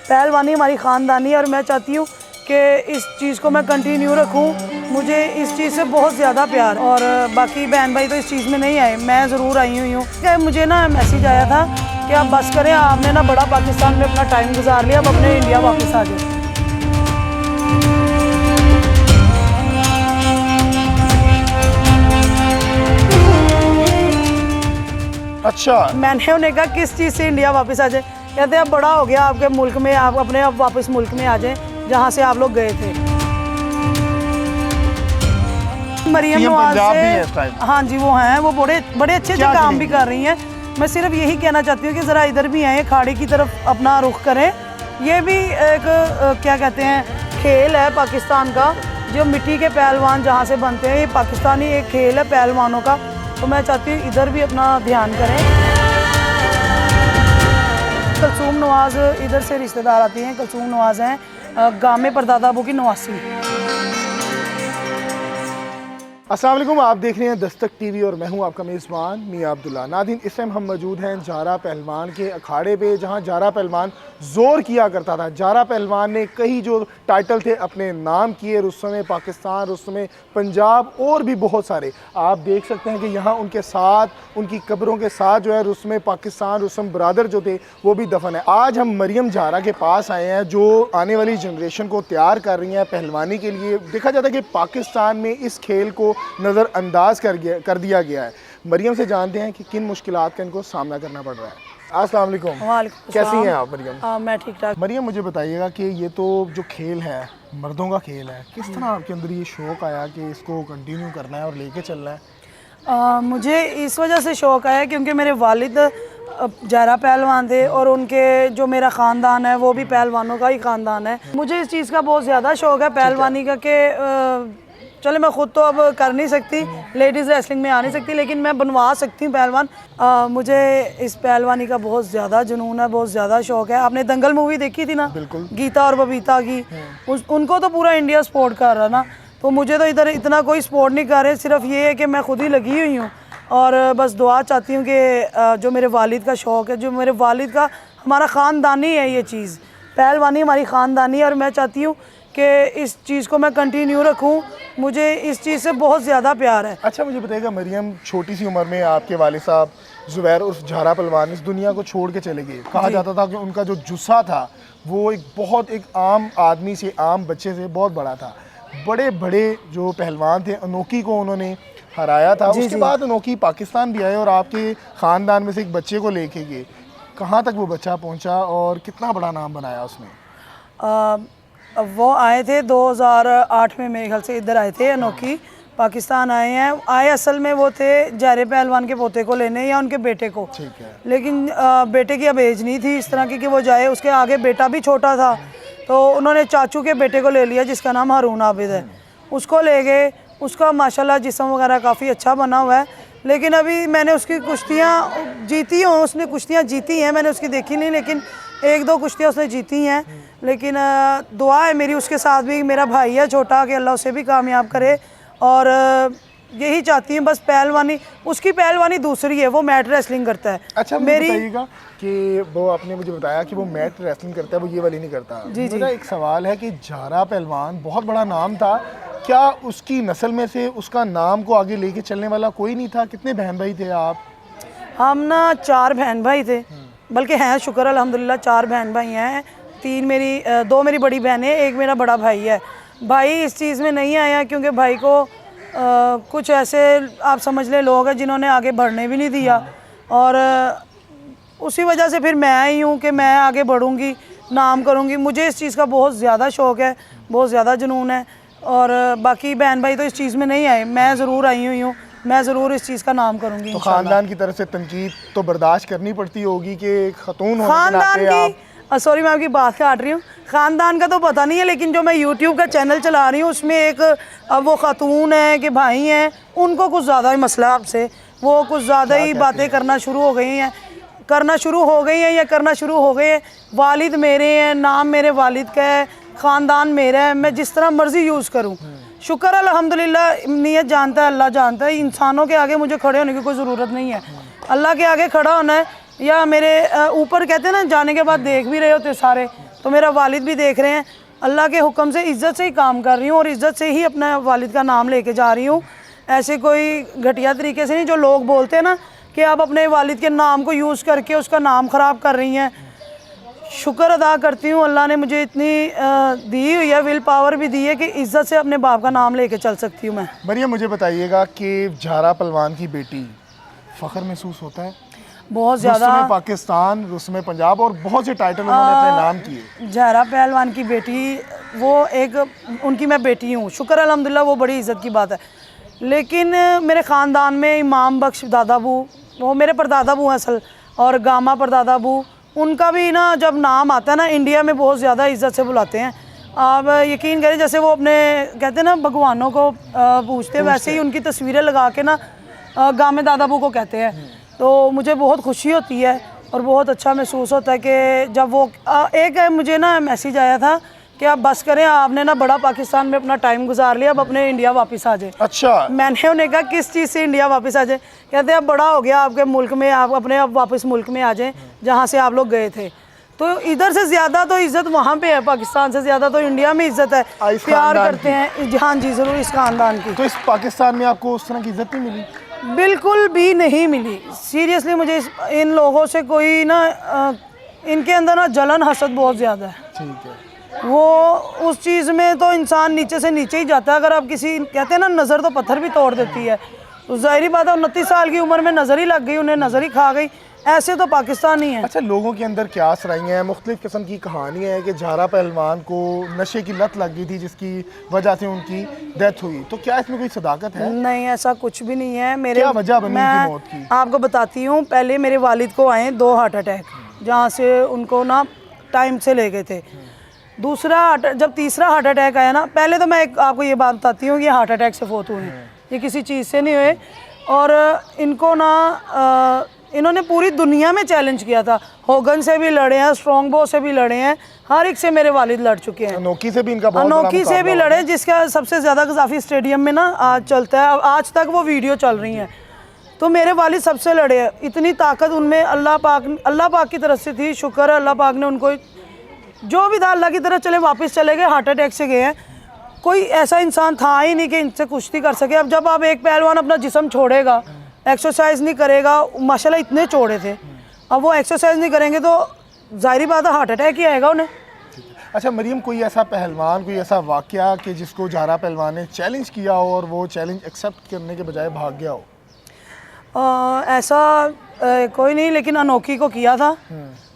पहलवानी हमारी ख़ानदानी है और मैं चाहती हूँ कि इस चीज़ को मैं कंटिन्यू रखूँ। मुझे इस चीज़ से बहुत ज़्यादा प्यार, और बाकी बहन भाई तो इस चीज़ में नहीं आए, मैं ज़रूर आई हुई हूँ। मुझे ना मैसेज आया था कि आप बस करें, आपने ना बड़ा पाकिस्तान में अपना टाइम गुजार लिया, अब अपने इंडिया वापस आ जाए। अच्छा, मैंने उन्हें कहा किस चीज़ से इंडिया वापस आ जाए? कहते हैं अब बड़ा हो गया आपके मुल्क में, आप अपने आप वापस मुल्क में आ जाएं जहाँ से आप लोग गए थे। मरियम नवाज से, हाँ जी वो हैं, वो बड़े अच्छे काम भी कर रही हैं। मैं सिर्फ यही कहना चाहती हूँ कि ज़रा इधर भी आए, खाड़ी की तरफ अपना रुख करें। ये भी एक क्या कहते हैं खेल है पाकिस्तान का, जो मिट्टी के पहलवान जहाँ से बनते हैं, ये पाकिस्तानी एक खेल है पहलवानों का। तो मैं चाहती हूँ इधर भी अपना ध्यान करें। कुलसूम नवाज इधर से रिश्तेदार आती हैं। कुलसूम नवाज हैं गामे परदादा अबू की नवासी। अस्सलाम वालेकुम, आप देख रहे हैं दस्तक टीवी और मैं हूं आपका मेज़बान मियां अब्दुल्ला। नाज़रीन, इस टाइम हम मौजूद हैं जारा पहलवान के अखाड़े पे, जहां जारा पहलवान ज़ोर किया करता था। जारा पहलवान ने कई जो टाइटल थे अपने नाम किए, रुस्तम पाकिस्तान, रुस्तम पंजाब और भी बहुत सारे। आप देख सकते हैं कि यहाँ उनके साथ, उनकी कब्रों के साथ जो है रुस्तम पाकिस्तान, रुस्तम ब्रदर जो थे वो भी दफन है। आज हम मरियम जारा के पास आए हैं, जो आने वाली जनरेशन को तैयार कर रही हैं पहलवानी के लिए। देखा जाता है कि पाकिस्तान में इस खेल को नज़रअंदाज कर दिया गया है। मरियम से जानते हैं कि किन मुश्किलात का इनको सामना करना पड़ रहा है। अस्सलाम वालेकुम। कैसी हैं आप मरियम? मैं ठीक ठाक। मरियम, मुझे बताइएगा कि ये तो जो खेल है मर्दों का खेल है, किस तरह आपके अंदर ये शौक़ आया कि इसको कंटिन्यू करना है और लेके चलना है? मुझे इस वजह से शौक़ आया क्योंकि मेरे वालिद जारा पहलवान थे और उनके जो मेरा ख़ानदान है वो भी पहलवानों का ही ख़ानदान है। मुझे इस चीज़ का बहुत ज़्यादा शौक़ है पहलवानी का कि चले मैं ख़ुद तो अब कर नहीं सकती, लेडीज़ रेसलिंग में आ नहीं सकती, लेकिन मैं बनवा सकती हूँ पहलवान। मुझे इस पहलवानी का बहुत ज़्यादा जुनून है, बहुत ज़्यादा शौक़ है। आपने दंगल मूवी देखी थी ना, गीता और बबीता की, उनको तो पूरा इंडिया सपोर्ट कर रहा ना, तो मुझे तो इधर इतना कोई सपोर्ट नहीं कर रहे। सिर्फ ये है कि मैं खुद ही लगी हुई हूँ और बस दुआ चाहती हूँ कि जो मेरे वालिद का शौक़ है, जो मेरे वालिद का, हमारा ख़ानदानी है ये चीज़, पहलवानी हमारी ख़ानदानी है और मैं चाहती हूँ कि इस चीज़ को मैं कंटिन्यू रखूँ। मुझे इस चीज़ से बहुत ज़्यादा प्यार है। अच्छा, मुझे बताइएगा मरियम, छोटी सी उम्र में आपके वालिद साहब ज़ुबैर उर्फ जारा पहलवान इस दुनिया को छोड़ के चले गए। कहा जाता था कि उनका जो जुस्सा था वो एक आम आदमी से, आम बच्चे से बहुत बड़ा था। बड़े बड़े जो पहलवान थे, अनोखी को उन्होंने हराया था। उसके बाद अनोखी पाकिस्तान भी आए और आपके ख़ानदान में से एक बच्चे को लेके गए। कहाँ तक वो बच्चा पहुँचा और कितना बड़ा नाम बनाया उसने? वो आए थे 2008 में मेरे ख्याल से, इधर आए थे अनोखी, पाकिस्तान आए हैं। आए असल में वो थे जारे पहलवान के पोते को लेने या उनके बेटे को, ठीक है। लेकिन बेटे की अब एज नहीं थी इस तरह की कि वो जाए। उसके आगे बेटा भी छोटा था, तो उन्होंने चाचू के बेटे को ले लिया जिसका नाम हारून आबिद है। उसको ले गए। उसका माशाल्लाह जिस्म वगैरह काफ़ी अच्छा बना हुआ है, लेकिन अभी मैंने उसकी कुश्तियाँ जीती हूँ, उसने कुश्तियाँ जीती हैं, मैंने उसकी देखी नहीं, लेकिन एक दो कुश्तियाँ उसने जीती हैं। लेकिन दुआ है मेरी उसके साथ भी, मेरा भाई है छोटा, कि अल्लाह उसे भी कामयाब करे। और यही चाहती हूँ बस, पहलवानी, उसकी पहलवानी दूसरी है, वो मैट रेसलिंग करता है। अच्छा, मेरी बताइएगा कि वो, आपने मुझे बताया कि वो मैट रेसलिंग करता है, वो ये वाली नहीं करता। मेरा एक सवाल है कि जारा पहलवान बहुत बड़ा नाम था, क्या उसकी नस्ल में से उसका नाम को आगे लेके चलने वाला कोई नहीं था? कितने बहन भाई थे आप? हम ना 4 बहन भाई थे, बल्कि हैं, शुक्र अल्हम्दुलिल्लाह 4 बहन भाई हैं। 2 मेरी बड़ी बहनें, एक मेरा बड़ा भाई है। भाई इस चीज़ में नहीं आया क्योंकि भाई को कुछ ऐसे आप समझ लें लोग हैं जिन्होंने आगे बढ़ने भी नहीं दिया, और उसी वजह से फिर मैं आई हूँ कि मैं आगे बढ़ूँगी, नाम करूँगी। मुझे इस चीज़ का बहुत ज़्यादा शौक़ है, बहुत ज़्यादा जुनून है, और बाकी बहन भाई तो इस चीज़ में नहीं आए। मैं ज़रूर आई हुई हूँ, मैं ज़रूर इस चीज़ का नाम करूँगी। तो ख़ानदान की तरफ से तनकीद तो बर्दाश्त करनी पड़ती होगी कि खतून होने ख़ानदान के नाते की, सॉरी मैं आपकी बात काट रही हूँ, ख़ानदान का तो पता नहीं है, लेकिन जो मैं यूट्यूब का चैनल चला रही हूँ उसमें एक अब वो खातून है कि भाई हैं, उनको कुछ ज़्यादा ही मसला आपसे, वो कुछ ज़्यादा ही बातें करना शुरू हो गई हैं या करना शुरू हो गए हैं। वालिद मेरे हैं, नाम मेरे वालिद का है, ख़ानदान मेरा है, मैं जिस तरह मर्ज़ी यूज़ करूँ। शुक्र अल्हम्दुलिल्लाह, नीयत जानता है, अल्लाह जानता है। इंसानों के आगे मुझे खड़े होने की कोई ज़रूरत नहीं है, अल्लाह के आगे खड़ा होना है। या मेरे ऊपर कहते हैं ना, जाने के बाद देख भी रहे होते सारे, तो मेरा वालिद भी देख रहे हैं, अल्लाह के हुक्म से इज़्ज़त से ही काम कर रही हूँ और इज़्ज़त से ही अपने वालिद का नाम लेके जा रही हूँ। ऐसे कोई घटिया तरीके से नहीं, जो लोग बोलते हैं ना कि आप अपने वालिद के नाम को यूज़ करके उसका नाम ख़राब कर रही हैं। शुक्र अदा करती हूँ, अल्लाह ने मुझे इतनी दी हुई है, विल पावर भी दी है कि इज़्ज़त से अपने बाप का नाम लेके चल सकती हूँ मैं। मरियम, मुझे बताइएगा कि ज़हरा पहलवान की बेटी, फ़ख्र महसूस होता है? बहुत ज़्यादा। रुस्म पाकिस्तान, रुस्म पंजाब और बहुत से टाइटल उन्होंने अपने नाम किए। ज़हरा पहलवान की बेटी, वो एक उनकी मैं बेटी हूँ, शुक्र अल्हम्दुलिल्लाह, वो बड़ी इज़्ज़त की बात है। लेकिन मेरे ख़ानदान में इमाम बख्श दादाबू, वो मेरे परदादाबू हैं असल, और गामा परदादाबू, उनका भी ना जब नाम आता है ना इंडिया में बहुत ज़्यादा इज़्ज़त से बुलाते हैं। आप यकीन करें, जैसे वो अपने कहते हैं ना भगवानों को पूछते हैं, वैसे ही उनकी तस्वीरें लगा के ना गामे दादाबू को कहते हैं। तो मुझे बहुत खुशी होती है और बहुत अच्छा महसूस होता है कि जब वो एक मुझे ना मैसेज आया था कि आप बस करें, आपने ना बड़ा पाकिस्तान में अपना टाइम गुजार लिया, अब अपने इंडिया वापस आ जाए। अच्छा। मैंने उन्हें कहा किस चीज़ से इंडिया वापस आ जाए? कहते हैं अब बड़ा हो गया आपके मुल्क में, आप अपने अब वापस मुल्क में आ जाएं जहाँ से आप लोग गए थे। तो इधर से ज़्यादा तो इज़्ज़त वहाँ पे है, पाकिस्तान से ज़्यादा तो इंडिया में इज़्ज़त है, प्यार करते हैं। हाँ जी ज़रूर, इस ख़ानदान की। तो इस पाकिस्तान में आपको उस तरह की इज़्ज़त नहीं मिली? बिल्कुल भी नहीं मिली। सीरियसली मुझे इन लोगों से कोई ना इनके अंदर ना जलन हसद बहुत ज़्यादा है। ठीक है। वो उस चीज़ में तो इंसान नीचे से नीचे ही जाता है। अगर आप किसी, कहते हैं ना नज़र तो पत्थर भी तोड़ देती है, तो ज़ाहिरी बात है 29 साल की उम्र में नज़र ही लग गई, उन्हें नज़र ही खा गई। ऐसे तो पाकिस्तान ही है। अच्छा, लोगों के अंदर क्या सराइयाँ हैं, मुख्तलिफ़ किस्म की कहानियाँ हैं कि ज़हरा पहलवान को नशे की लत लग गई थी जिसकी वजह से उनकी डेथ हुई, तो क्या इसमें कोई सदाकत है? नहीं, ऐसा कुछ भी नहीं है। मेरे क्या वजह बनी उनकी मौत की? आपको बताती हूँ। पहले मेरे वालिद को आए 2 हार्ट अटैक, जहाँ से उनको ना टाइम से ले गए थे। जब तीसरा हार्ट अटैक आया ना, पहले तो मैं आपको ये बात बताती हूँ कि हार्ट अटैक से फौत हुए हैं, ये किसी चीज़ से नहीं हुए। और इनको ना इन्होंने पूरी दुनिया में चैलेंज किया था, होगन से भी लड़े हैं, स्ट्रॉन्गबो से भी लड़े हैं, हर एक से मेरे वालिद लड़ चुके हैं। अनोखी से भी इनका बहुत बड़ा अनोखी से भी लड़े, जिसका सबसे ज़्यादा गज़ाफी स्टेडियम में ना आज चलता है, आज तक वो वीडियो चल रही हैं। तो मेरे वालिद सबसे लड़े हैं। इतनी ताकत उनमें अल्लाह पाक की तरफ से थी। शुक्र है अल्लाह पाक ने उनको जो भी था अल्लाह की तरफ चले, वापस चले गए। हार्ट अटैक से गए हैं। कोई ऐसा इंसान था ही नहीं कि इनसे कुश्ती कर सके। अब जब आप एक पहलवान अपना जिस्म छोड़ेगा, एक्सरसाइज नहीं करेगा, माशाल्लाह इतने चौड़े थे, अब वो एक्सरसाइज नहीं करेंगे तो जाहिर बात है हार्ट अटैक ही आएगा उन्हें। अच्छा मरियम, कोई ऐसा पहलवान, कोई ऐसा वाकया कि जिसको ज़हरा पहलवान ने चैलेंज किया हो और वो चैलेंज एक्सेप्ट करने के बजाय भाग गया हो? ऐसा कोई नहीं, लेकिन अनोखी को किया था।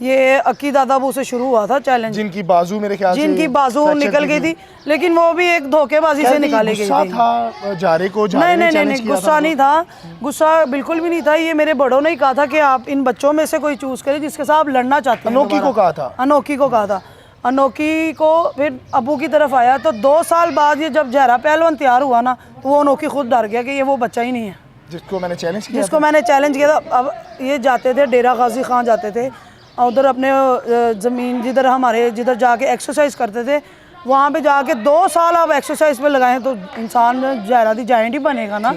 ये अकी दादाबू से शुरू हुआ था चैलेंज, जिनकी बाजू मेरे ख्याल से जिनकी बाजू निकल गई थी, लेकिन वो भी एक धोखेबाजी से निकाली गई थी। था जारे को, नहीं, गुस्सा नहीं था, गुस्सा बिल्कुल भी नहीं था। ये मेरे बड़ों ने ही कहा था कि आप इन बच्चों में से कोई चूज करें जिसके साथ आप लड़ना चाहते हैं। अनोखी को कहा था? अनोखी को कहा था। अनोखी को फिर अबू की तरफ आया, तो 2 साल बाद ये जब ज़हरा पहलवान तैयार हुआ ना, तो वो अनोखी खुद डर गया कि ये वो बच्चा ही नहीं है जिसको मैंने चैलेंज किया। मैंने चैलेंज किया था। अब ये जाते थे डेरा गाजी खान, जाते थे उधर अपने ज़मीन जिधर जाके एक्सरसाइज करते थे, वहाँ पे जाके 2 साल आप एक्सरसाइज पे लगाएं तो इंसान ज़हरा दी जाइंट ही बनेगा ना।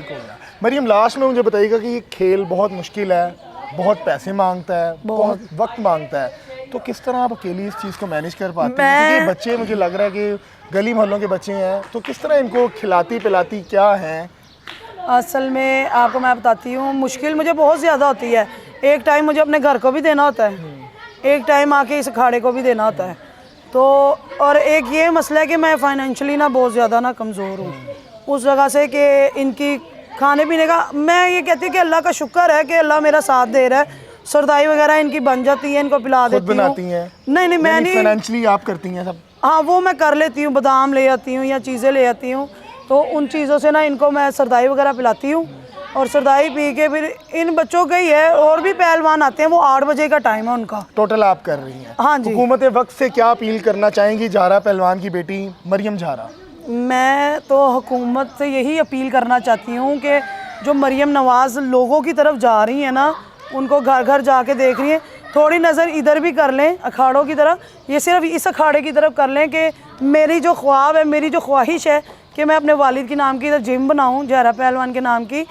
मरियम, लास्ट में मुझे बताइएगा कि ये खेल बहुत मुश्किल है, बहुत पैसे मांगता है, बहुत वक्त मांगता है, तो किस तरह आप अकेली इस चीज़ को मैनेज कर पाते हैं? क्योंकि बच्चे, मुझे लग रहा है कि गली मोहल्लों के बच्चे हैं, तो किस तरह इनको खिलाती पिलाती क्या हैं? असल में आपको मैं बताती हूँ, मुश्किल मुझे बहुत ज़्यादा होती है। एक टाइम मुझे अपने घर को भी देना होता है, एक टाइम आके इस अखाड़े को भी देना होता है। तो और एक ये मसला है कि मैं फाइनेंशियली ना बहुत ज़्यादा ना कमज़ोर हूँ उस जगह से कि इनकी खाने पीने का, मैं ये कहती हूँ कि अल्लाह का शुक्र है कि अल्लाह मेरा साथ दे रहा है। सरदाई वगैरह इनकी बन जाती है, इनको पिला देती हूँ। बनाती हैं? नहीं, मैं नहीं, फाइनेंशियली आप करती हैं सब? हाँ, वो मैं कर लेती हूँ, बादाम ले आती हूँ या चीज़ें ले आती हूँ, तो उन चीज़ों से ना इनको मैं सरदाई वगैरह पिलाती हूँ। और सरदाई पी के फिर इन बच्चों का ही है, और भी पहलवान आते हैं, वो 8 बजे का टाइम है उनका। टोटल आप कर रही हैं? हाँ जी। हुकूमत वक्त से क्या अपील करना चाहेंगी ज़हरा पहलवान की बेटी मरियम ज़हरा? मैं तो हुकूमत से यही अपील करना चाहती हूँ कि जो मरियम नवाज़ लोगों की तरफ जा रही है ना, उनको घर घर जाके देख रही हैं, थोड़ी नज़र इधर भी कर लें अखाड़ों की तरफ। ये सिर्फ इस अखाड़े की तरफ कर लें कि मेरी जो ख्वाब है, मेरी जो ख्वाहिश है कि मैं अपने वालिद के नाम की इधर जिम बनाऊँ, ज़हरा पहलवान के नाम की।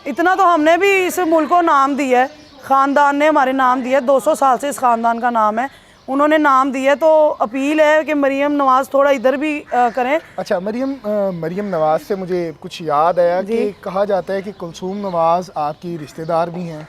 इतना तो हमने भी इस मुल्क को नाम दिया है, ख़ानदान ने हमारे नाम दिया है, 200 साल से इस ख़ानदान का नाम है। उन्होंने नाम दिया, तो अपील है कि मरियम नवाज़ थोड़ा इधर भी करें। अच्छा, मरियम नवाज़ से मुझे कुछ याद आया कि कहा जाता है कि कुलसूम नवाज़ आपकी रिश्तेदार भी हैं।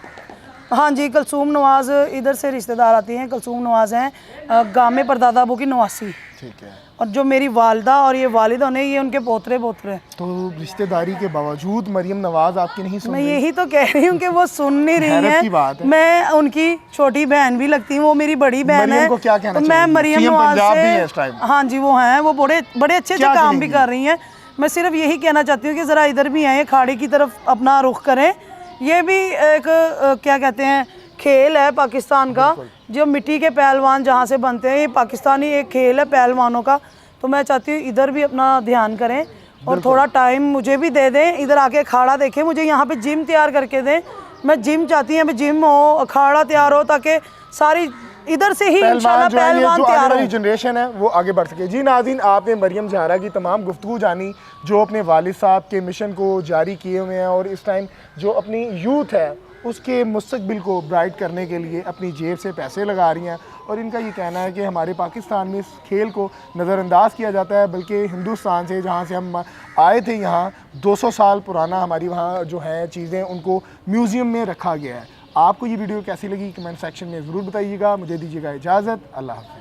हाँ जी, कुलसूम नवाज़ इधर से रिश्तेदार आती हैं। कुलसूम नवाज़ हैं गामे परदादा अबू की नवासी। ठीक है। और जो मेरी वालदा और ये वालिद होने, ये उनके पोतरे पोतरे। तो रिश्तेदारी के बावजूद मरियम नवाज़ आपकी नहीं सुन मैं रही? यही तो कह रही हूँ कि वो सुन नहीं रही हैरत है। की बात है। मैं उनकी छोटी बहन भी लगती हूँ, वो मेरी बड़ी बहन मरियम है। को क्या कहना तो मैं चाहेंगी? मरियम सीएम नवाज पंजाब भी से, है इस टाइम। हाँ जी वो हैं, वो बड़े बड़े अच्छे क्या काम भी कहेंगी? कर रही हैं। मैं सिर्फ यही कहना चाहती हूँ कि ज़रा इधर भी आए, अखाड़े की तरफ अपना रुख करें। ये भी एक क्या कहते हैं, खेल है पाकिस्तान का। जो मिट्टी के पहलवान जहाँ से बनते हैं, ये पाकिस्तानी एक खेल है पहलवानों का। तो मैं चाहती हूँ इधर भी अपना ध्यान करें और थोड़ा टाइम मुझे भी दे दें, इधर आके अखाड़ा देखें, मुझे यहाँ पे जिम तैयार करके दें। मैं जिम चाहती हूँ, जिम हो, अखाड़ा तैयार हो, ताकि सारी इधर से ही इंशाल्लाह जो है, ये पहलवान जो आने तैयार वाली हो। जनरेशन है वो आगे बढ़ सके। जी नाज़रीन, आपने मरियम जहरा की तमाम गुफ्तगू जानी, जो अपने वालिद साहब के मिशन को जारी किए हुए हैं और इस टाइम जो अपनी यूथ है उसके मुस्तकबिल को ब्राइट करने के लिए अपनी जेब से पैसे लगा रही हैं। और इनका ये कहना है कि हमारे पाकिस्तान में इस खेल को नज़रअंदाज किया जाता है, बल्कि हिंदुस्तान से जहाँ से हम आए थे, यहाँ 200 साल पुराना हमारी वहाँ जो है चीज़ें उनको म्यूज़ियम में रखा गया है। आपको ये वीडियो कैसी लगी कमेंट सेक्शन में ज़रूर बताइएगा। मुझे दीजिएगा इजाज़त। अल्लाह हाफ़िज़।